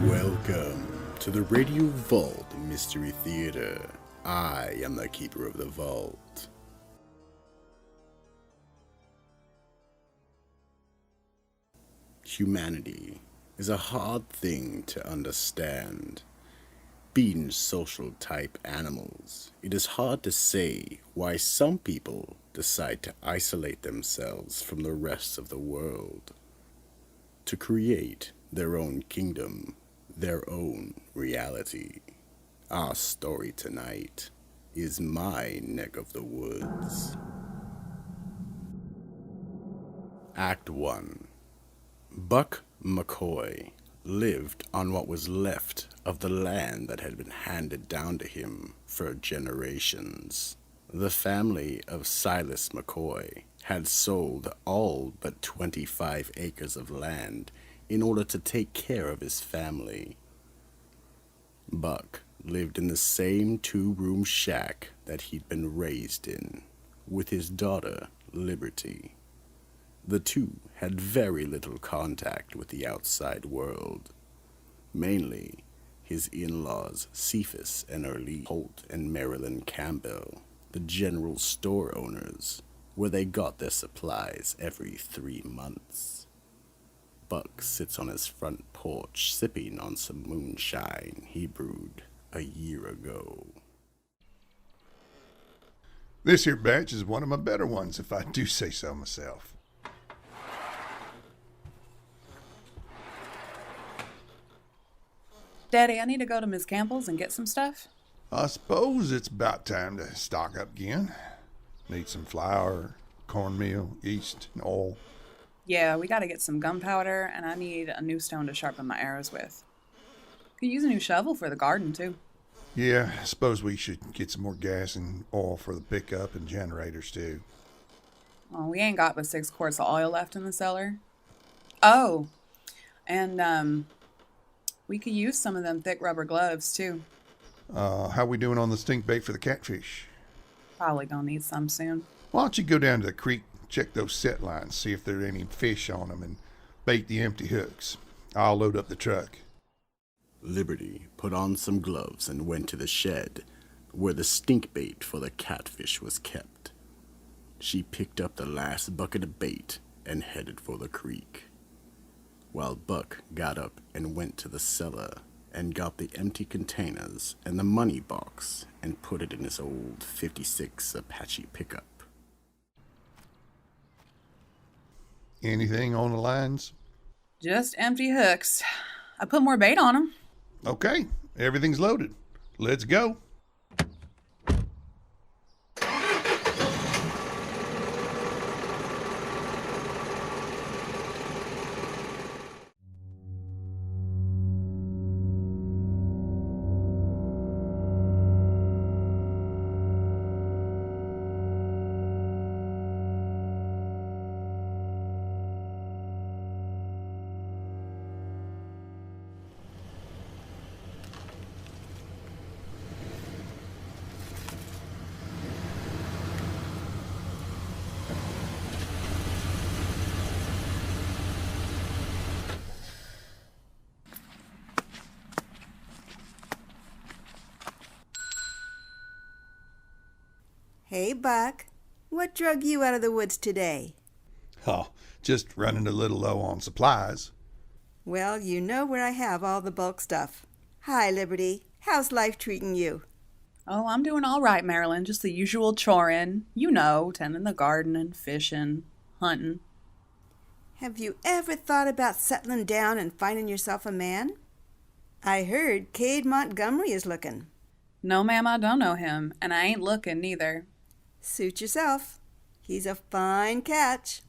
Welcome to the Radio Vault Mystery Theater. I am the keeper of the vault. Humanity is a hard thing to understand. Being social type animals, it is hard to say why some people decide to isolate themselves from the rest of the world, to create their own kingdom, their own reality. Our story tonight is my neck of the woods. Act 1. Buck Mccoy lived on what was left of the land that had been handed down to him for generations. The family of Silas McCoy had sold all but 25 acres of land in order to take care of his family. Buck lived in the same two-room shack that he'd been raised in, with his daughter, Liberty. The two had very little contact with the outside world. Mainly, his in-laws, Cephas and Early Holt and Marilyn Campbell, the general store owners, where they got their supplies every 3 months. Buck sits on his front porch sipping on some moonshine he brewed a year ago. This here batch is one of my better ones, if I do say so myself. Daddy, I need to go to Miss Campbell's and get some stuff. I suppose it's about time to stock up again. Need some flour, cornmeal, yeast, and oil. Yeah, we gotta get some gunpowder, and I need a new stone to sharpen my arrows with. Could use a new shovel for the garden, too. Yeah, I suppose we should get some more gas and oil for the pickup and generators, too. Well, we ain't got but 6 quarts of oil left in the cellar. Oh, and, we could use some of them thick rubber gloves, too. How we doing on the stink bait for the catfish? Probably gonna need some soon. Why don't you go down to the creek, check those set lines, see if there are any fish on them, and bait the empty hooks. I'll load up the truck. Liberty put on some gloves and went to the shed, where the stink bait for the catfish was kept. She picked up the last bucket of bait and headed for the creek, while Buck got up and went to the cellar and got the empty containers and the money box and put it in his old 56 Apache pickup. Anything on the lines? Just empty hooks. I put more bait on them. Okay, everything's loaded. Let's go. Hey, Buck. What drug you out of the woods today? Oh, just running a little low on supplies. Well, you know where I have all the bulk stuff. Hi, Liberty. How's life treating you? Oh, I'm doing all right, Marilyn. Just the usual chorin'. You know, tending the garden and fishing, hunting. Have you ever thought about settling down and finding yourself a man? I heard Cade Montgomery is looking. No, ma'am, I don't know him, and I ain't looking neither. Suit yourself. He's a fine catch.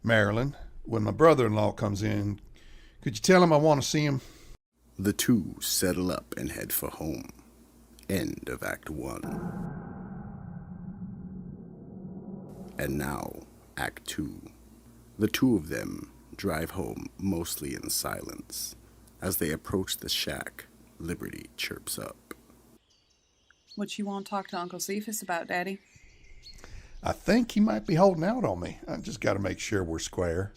Marilyn, when my brother-in-law comes in, could you tell him I want to see him? The two settle up and head for home. End of Act 1. And now, Act 2. The two of them drive home mostly in silence. As they approach the shack, Liberty chirps up. What you want to talk to Uncle Cephas about, Daddy? I think he might be holding out on me. I just got to make sure we're square.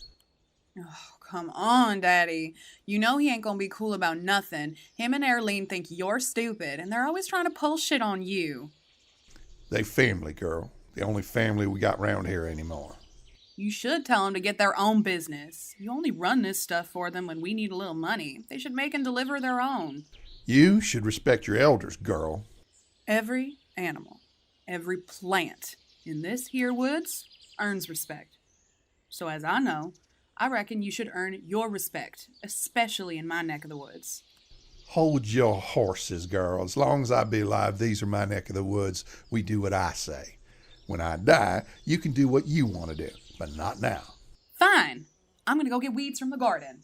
Oh, Come on, Daddy. You know he ain't gonna be cool about nothing. Him and Arlene think you're stupid, and they're always trying to pull shit on you. They family, girl. The only family we got round here anymore. You should tell them to get their own business. You only run this stuff for them when we need a little money. They should make and deliver their own. You should respect your elders, girl. Every animal, every plant in this here woods earns respect. So as I know, I reckon you should earn your respect, especially in my neck of the woods. Hold your horses, girl. As long as I be alive, these are my neck of the woods. We do what I say. When I die, you can do what you want to do, but not now. Fine. I'm gonna go get weeds from the garden.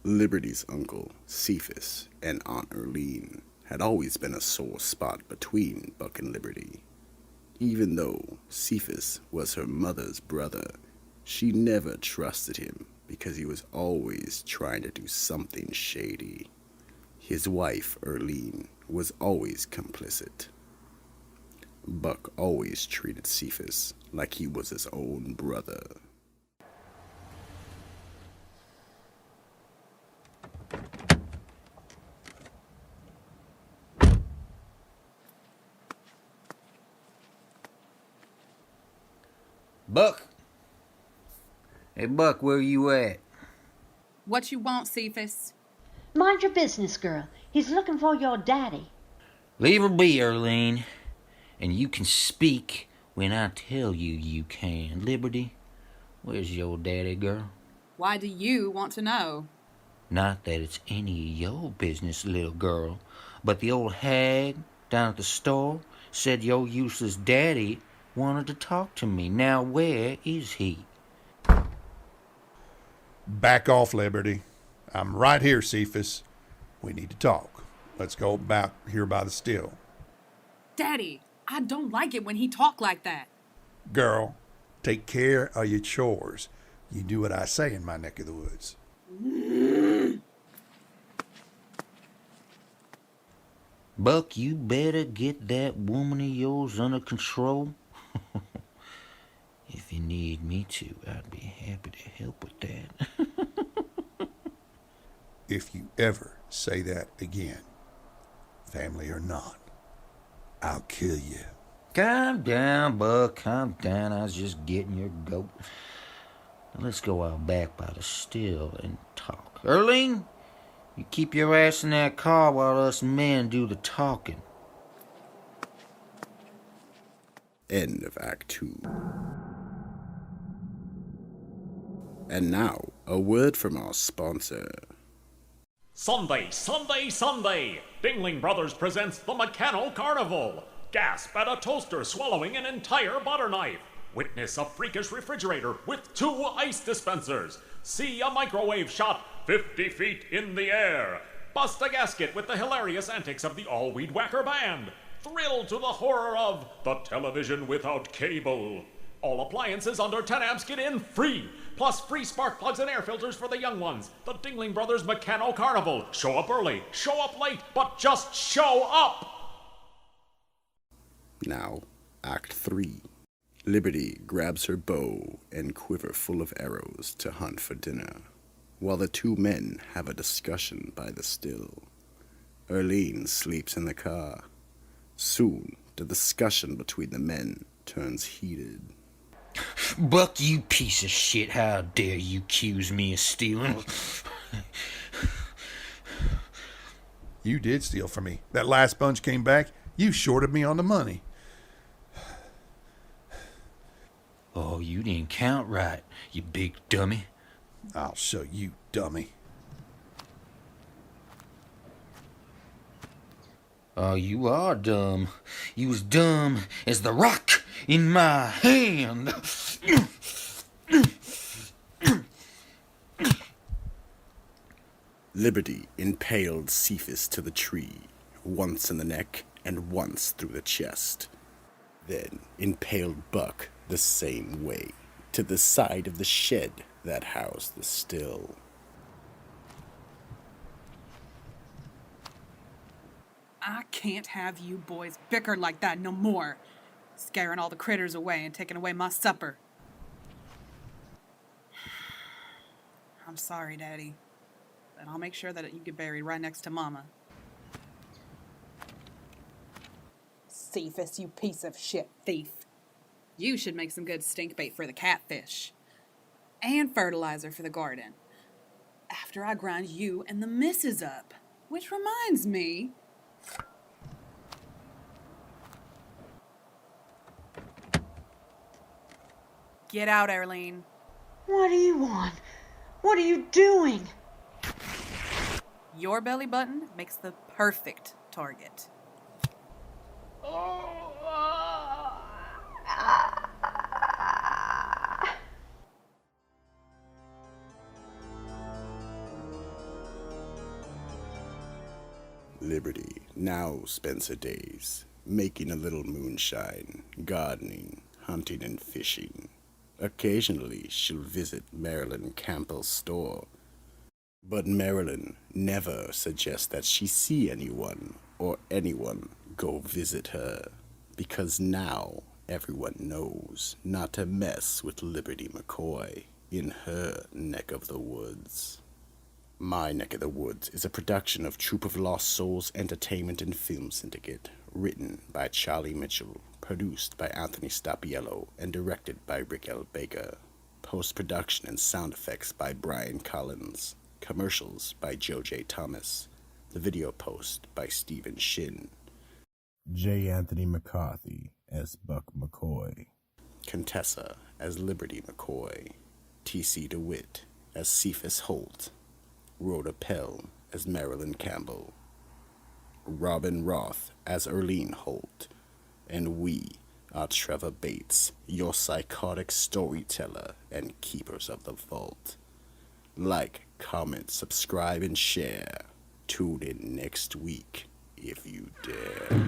Liberty's uncle, Cephas, and Aunt Erlene had always been a sore spot between Buck and Liberty. Even though Cephas was her mother's brother, she never trusted him because he was always trying to do something shady. His wife, Erlene, was always complicit. Buck always treated Cephas like he was his own brother. Buck? Hey, Buck, where you at? What you want, Cephas? Mind your business, girl. He's looking for your daddy. Leave her be, Erlene. And you can speak when I tell you you can. Liberty, where's your daddy, girl? Why do you want to know? Not that it's any of your business, little girl, but the old hag down at the store said your useless daddy wanted to talk to me. Now where is he? Back off, Liberty. I'm right here, Cephas. We need to talk. Let's go back here by the still. Daddy, I don't like it when he talk like that. Girl, take care of your chores. You do what I say in my neck of the woods. Buck, you better get that woman of yours under control. If you need me to, I'd be happy to help with that. If you ever say that again, family or not, I'll kill you. Calm down, Buck, calm down. I was just getting your goat. Now let's go out back by the still and talk. Erling, you keep your ass in that car while us men do the talking. End of Act 2. And now, a word from our sponsor. Sunday, Sunday, Sunday! Dingling Brothers presents the Mechano Carnival. Gasp at a toaster swallowing an entire butter knife. Witness a freakish refrigerator with 2 ice dispensers. See a microwave shot 50 feet in the air. Bust a gasket with the hilarious antics of the All-Weed Whacker Band. Thrill to the horror of the television without cable. All appliances under 10 amps get in free. Plus free spark plugs and air filters for the young ones. The Dingling Brothers Mechano Carnival. Show up early, show up late, but just show up! Now, Act 3. Liberty grabs her bow and quiver full of arrows to hunt for dinner, while the 2 men have a discussion by the still. Erlene sleeps in the car. Soon, the discussion between the men turns heated. Buck, you piece of shit, how dare you accuse me of stealing? You did steal from me. That last bunch came back. You shorted me on the money. Oh, you didn't count right, you big dummy. I'll show you, dummy. Oh, you are dumb. You as dumb as the rock in my hand. Liberty impaled Cephas to the tree, once in the neck and once through the chest. Then impaled Buck the same way, to the side of the shed that housed the still. I can't have you boys bicker like that no more. Scaring all the critters away and taking away my supper. I'm sorry, Daddy, but I'll make sure that you get buried right next to Mama. Cephas, you piece of shit thief. You should make some good stink bait for the catfish. And fertilizer for the garden. After I grind you and the missus up. Which reminds me... Get out, Arlene. What do you want? What are you doing? Your belly button makes the perfect target. Liberty now spends her days making a little moonshine, gardening, hunting, and fishing. Occasionally, she'll visit Marilyn Campbell's store. But Marilyn never suggests that she see anyone or anyone go visit her, because now everyone knows not to mess with Liberty McCoy in her neck of the woods. My Neck of the Woods is a production of Troop of Lost Souls Entertainment and Film Syndicate, written by Charlie Mitchell, produced by Anthony Stapiello, and directed by Rick L. Baker. Post-production and sound effects by Brian Collins. Commercials by Joe J. Thomas. The video post by Stephen Shin. J. Anthony McCarthy as Buck McCoy. Contessa as Liberty McCoy. T.C. DeWitt as Cephas Holt. Rhoda Pell as Marilyn Campbell. Robin Roth as Erlene Holt. And we are Trevor Bates, your psychotic storyteller and keepers of the vault. Like, comment, subscribe, and share. Tune in next week if you dare.